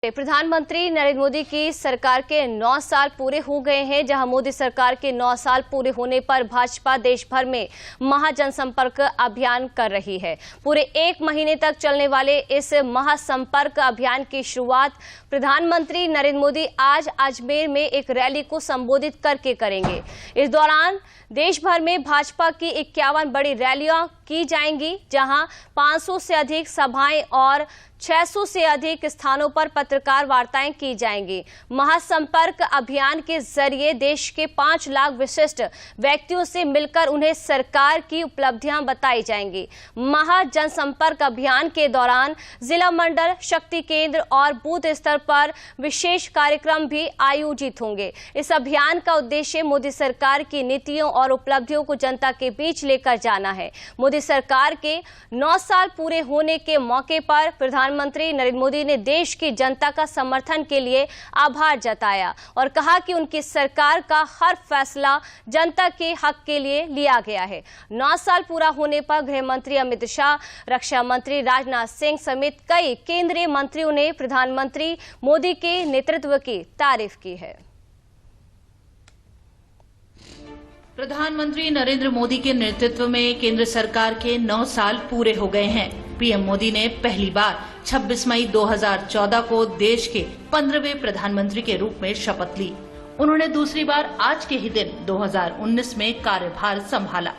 प्रधानमंत्री नरेंद्र मोदी की सरकार के 9 साल पूरे हो गए हैं। जहां मोदी सरकार के 9 साल पूरे होने पर भाजपा देश भर में महाजनसंपर्क अभियान कर रही है। पूरे 1 महीने तक चलने वाले इस महासंपर्क अभियान की शुरुआत प्रधानमंत्री नरेंद्र मोदी आज अजमेर में एक रैली को संबोधित करके करेंगे। इस दौरान देश भर में भाजपा की 51 बड़ी रैलियां की जाएंगी, जहां 500 से अधिक सभाएं और 600 से अधिक स्थानों पर पत्रकार वार्ताएं की जाएंगी। महासंपर्क अभियान के जरिए देश के 5 लाख विशिष्ट व्यक्तियों से मिलकर उन्हें सरकार की उपलब्धियां बताई जाएंगी। महाजनसंपर्क अभियान के दौरान जिला मंडल, शक्ति केंद्र और बूथ स्तर पर विशेष कार्यक्रम भी आयोजित होंगे। इस अभियान का उद्देश्य मोदी सरकार की नीतियों और उपलब्धियों को जनता के बीच लेकर जाना है। मोदी सरकार के 9 साल पूरे होने के मौके पर प्रधानमंत्री नरेंद्र मोदी ने देश की जनता का समर्थन के लिए आभार जताया और कहा कि उनकी सरकार का हर फैसला जनता के हक के लिए लिया गया है। 9 साल पूरा होने पर गृह मंत्री अमित शाह, रक्षा मंत्री राजनाथ सिंह समेत कई केंद्रीय मंत्रियों ने प्रधानमंत्री मोदी के नेतृत्व की तारीफ की है। प्रधानमंत्री नरेंद्र मोदी के नेतृत्व में केंद्र सरकार के 9 साल पूरे हो गए हैं। पीएम मोदी ने पहली बार 26 मई 2014 को देश के 15वें प्रधानमंत्री के रूप में शपथ ली। उन्होंने दूसरी बार आज के ही दिन 2019 में कार्यभार संभाला।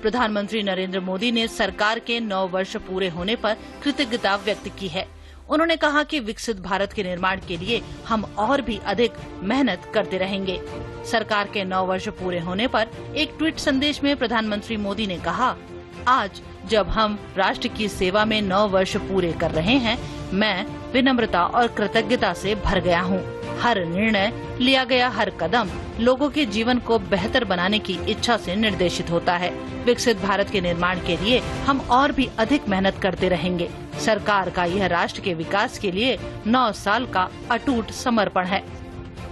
प्रधानमंत्री नरेंद्र मोदी ने सरकार के 9 वर्ष पूरे होने पर कृतज्ञता व्यक्त की है। उन्होंने कहा कि विकसित भारत के निर्माण के लिए हम और भी अधिक मेहनत करते रहेंगे। सरकार के 9 वर्ष पूरे होने पर एक ट्वीट संदेश में प्रधानमंत्री मोदी ने कहा, आज जब हम राष्ट्र की सेवा में 9 वर्ष पूरे कर रहे हैं, मैं विनम्रता और कृतज्ञता से भर गया हूँ। हर निर्णय, लिया गया हर कदम लोगों के जीवन को बेहतर बनाने की इच्छा से निर्देशित होता है। विकसित भारत के निर्माण के लिए हम और भी अधिक मेहनत करते रहेंगे। सरकार का यह राष्ट्र के विकास के लिए 9 साल का अटूट समर्पण है।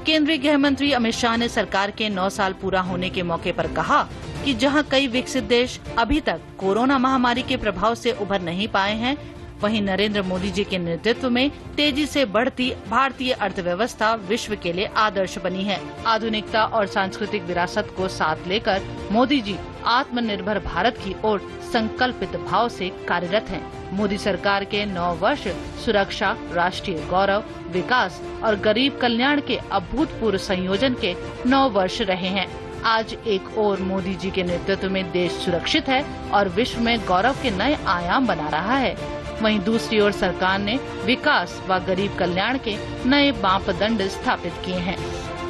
केंद्रीय गृह मंत्री अमित शाह ने सरकार के 9 साल पूरा होने के मौके पर कहा कि जहां कई विकसित देश अभी तक कोरोना महामारी के प्रभाव से उभर नहीं पाए हैं, वहीं नरेंद्र मोदी जी के नेतृत्व में तेजी से बढ़ती भारतीय अर्थव्यवस्था विश्व के लिए आदर्श बनी है। आधुनिकता और सांस्कृतिक विरासत को साथ लेकर मोदी जी आत्मनिर्भर भारत की ओर संकल्पित भाव से कार्यरत हैं। मोदी सरकार के 9 वर्ष सुरक्षा, राष्ट्रीय गौरव, विकास और गरीब कल्याण के अभूतपूर्व संयोजन के 9 वर्ष रहे हैं। आज एक ओर मोदी जी के नेतृत्व में देश सुरक्षित है और विश्व में गौरव के नए आयाम बना रहा है, वहीं दूसरी ओर सरकार ने विकास व गरीब कल्याण के नए मापदंड स्थापित किए हैं।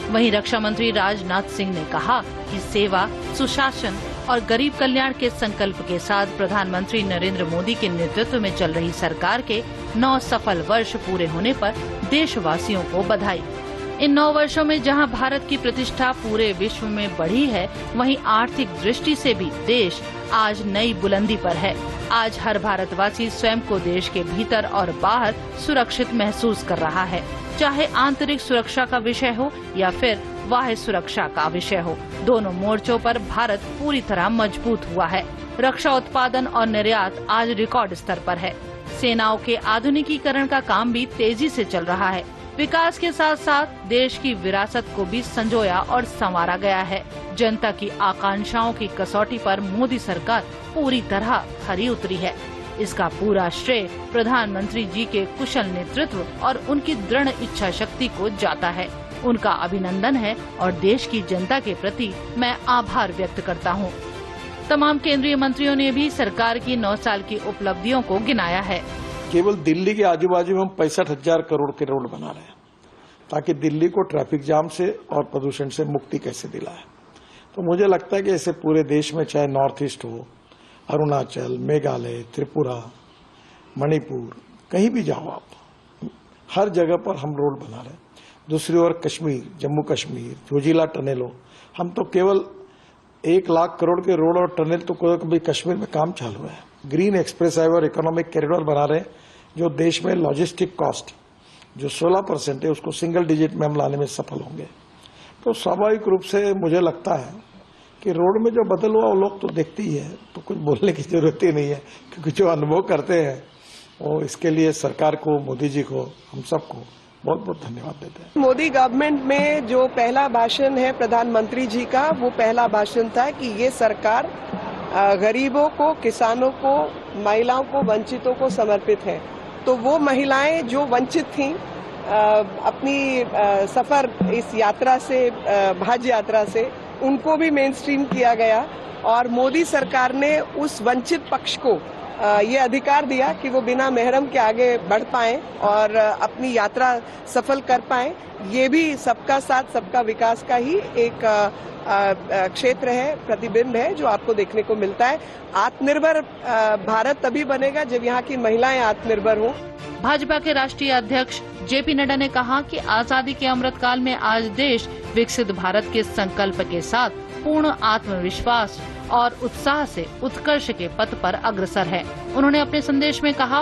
वहीं रक्षा मंत्री राजनाथ सिंह ने कहा कि सेवा, सुशासन और गरीब कल्याण के संकल्प के साथ प्रधानमंत्री नरेंद्र मोदी के नेतृत्व में चल रही सरकार के 9 सफल वर्ष पूरे होने पर देशवासियों को बधाई। इन 9 वर्षों में जहां भारत की प्रतिष्ठा पूरे विश्व में बढ़ी है, वहीं आर्थिक दृष्टि से भी देश आज नई बुलंदी पर है। आज हर भारतवासी स्वयं को देश के भीतर और बाहर सुरक्षित महसूस कर रहा है, चाहे आंतरिक सुरक्षा का विषय हो या फिर बाह्य सुरक्षा का विषय हो। दोनों मोर्चों पर भारत पूरी तरह मजबूत हुआ है। रक्षा उत्पादन और निर्यात आज रिकॉर्ड स्तर पर है। सेनाओं के आधुनिकीकरण का काम भी तेजी से चल रहा है। विकास के साथ साथ देश की विरासत को भी संजोया और संवारा गया है। जनता की आकांक्षाओं की कसौटी पर मोदी सरकार पूरी तरह खरी उतरी है। इसका पूरा श्रेय प्रधानमंत्री जी के कुशल नेतृत्व और उनकी दृढ़ इच्छा शक्ति को जाता है। उनका अभिनंदन है और देश की जनता के प्रति मैं आभार व्यक्त करता हूँ। तमाम केंद्रीय मंत्रियों ने भी सरकार की 9 साल की उपलब्धियों को गिनाया है। केवल दिल्ली के आजू बाजू में हम 65,000 करोड़ के रोड बना रहे हैं, ताकि दिल्ली को ट्रैफिक जाम से और प्रदूषण से मुक्ति कैसे दिलाए। तो मुझे लगता है कि ऐसे पूरे देश में, चाहे नॉर्थ ईस्ट हो, अरुणाचल, मेघालय, त्रिपुरा, मणिपुर, कहीं भी जाओ आप, हर जगह पर हम रोड बना रहे हैं। दूसरी ओर कश्मीर, जम्मू कश्मीर, जोजिला टनल हो, हम तो केवल 1 लाख करोड़ के रोड और टनल तो कभी कश्मीर में काम चालू है। ग्रीन एक्सप्रेस हाईवे और इकोनॉमिक कॉरिडोर बना रहे हैं, जो देश में लॉजिस्टिक कॉस्ट जो 16% है, उसको सिंगल डिजिट में हम लाने में सफल होंगे। तो स्वाभाविक रूप से मुझे लगता है कि रोड में जो बदल हुआ वो लोग तो देखते ही है, तो कुछ बोलने की जरूरत ही नहीं है, क्योंकि जो अनुभव करते हैं वो इसके लिए सरकार को, मोदी जी को, हम सबको बहुत बहुत धन्यवाद देते हैं। मोदी गवर्नमेंट में जो पहला भाषण है प्रधानमंत्री जी का, वो पहला भाषण था कि ये सरकार गरीबों को, किसानों को, महिलाओं को, वंचितों को समर्पित है। तो वो महिलाएं जो वंचित थीं, अपनी सफर इस यात्रा से, हज यात्रा से, उनको भी मेन स्ट्रीम किया गया और मोदी सरकार ने उस वंचित पक्ष को ये अधिकार दिया कि वो बिना महरम के आगे बढ़ पाएं और अपनी यात्रा सफल कर पाएं। ये भी सबका साथ सबका विकास का ही एक क्षेत्र है, प्रतिबिंब है जो आपको देखने को मिलता है। आत्मनिर्भर भारत तभी बनेगा जब यहाँ की महिलाएं आत्मनिर्भर हों। भाजपा के राष्ट्रीय अध्यक्ष जेपी नड्डा ने कहा कि आजादी के अमृत काल में आज देश विकसित भारत के संकल्प के साथ पूर्ण आत्मविश्वास और उत्साह से उत्कर्ष के पथ पर अग्रसर है। उन्होंने अपने संदेश में कहा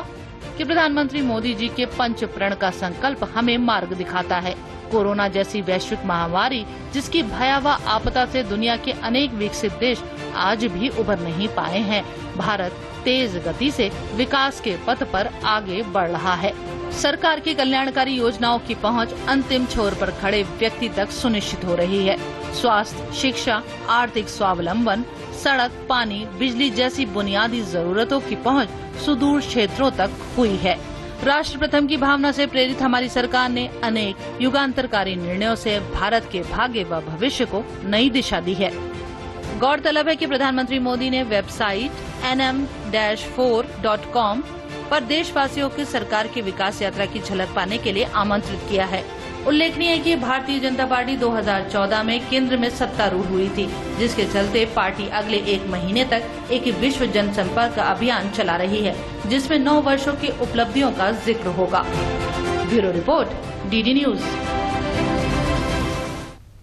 कि प्रधानमंत्री मोदी जी के पंच प्रण का संकल्प हमें मार्ग दिखाता है। कोरोना जैसी वैश्विक महामारी, जिसकी भयावह आपदा से दुनिया के अनेक विकसित देश आज भी उबर नहीं पाए हैं, भारत तेज गति से विकास के पथ पर आगे बढ़ रहा है। सरकार की कल्याणकारी योजनाओं की पहुंच अंतिम छोर पर खड़े व्यक्ति तक सुनिश्चित हो रही है। स्वास्थ्य, शिक्षा, आर्थिक स्वावलंबन, सड़क, पानी, बिजली जैसी बुनियादी जरूरतों की पहुंच सुदूर क्षेत्रों तक हुई है। राष्ट्र प्रथम की भावना से प्रेरित हमारी सरकार ने अनेक युगांतरकारी निर्णयों से भारत के भाग्य व भविष्य को नई दिशा दी है। गौरतलब है कि प्रधानमंत्री मोदी ने वेबसाइट nm-4.com पर देशवासियों की सरकार की विकास यात्रा की झलक पाने के लिए आमंत्रित किया है। उल्लेखनीय है कि भारतीय जनता पार्टी 2014 में केंद्र में सत्तारूढ़ हुई थी, जिसके चलते पार्टी अगले 1 महीने तक एक विश्व जनसंपर्क अभियान चला रही है, जिसमें 9 वर्षों की उपलब्धियों का जिक्र होगा। Bureau report, DD news.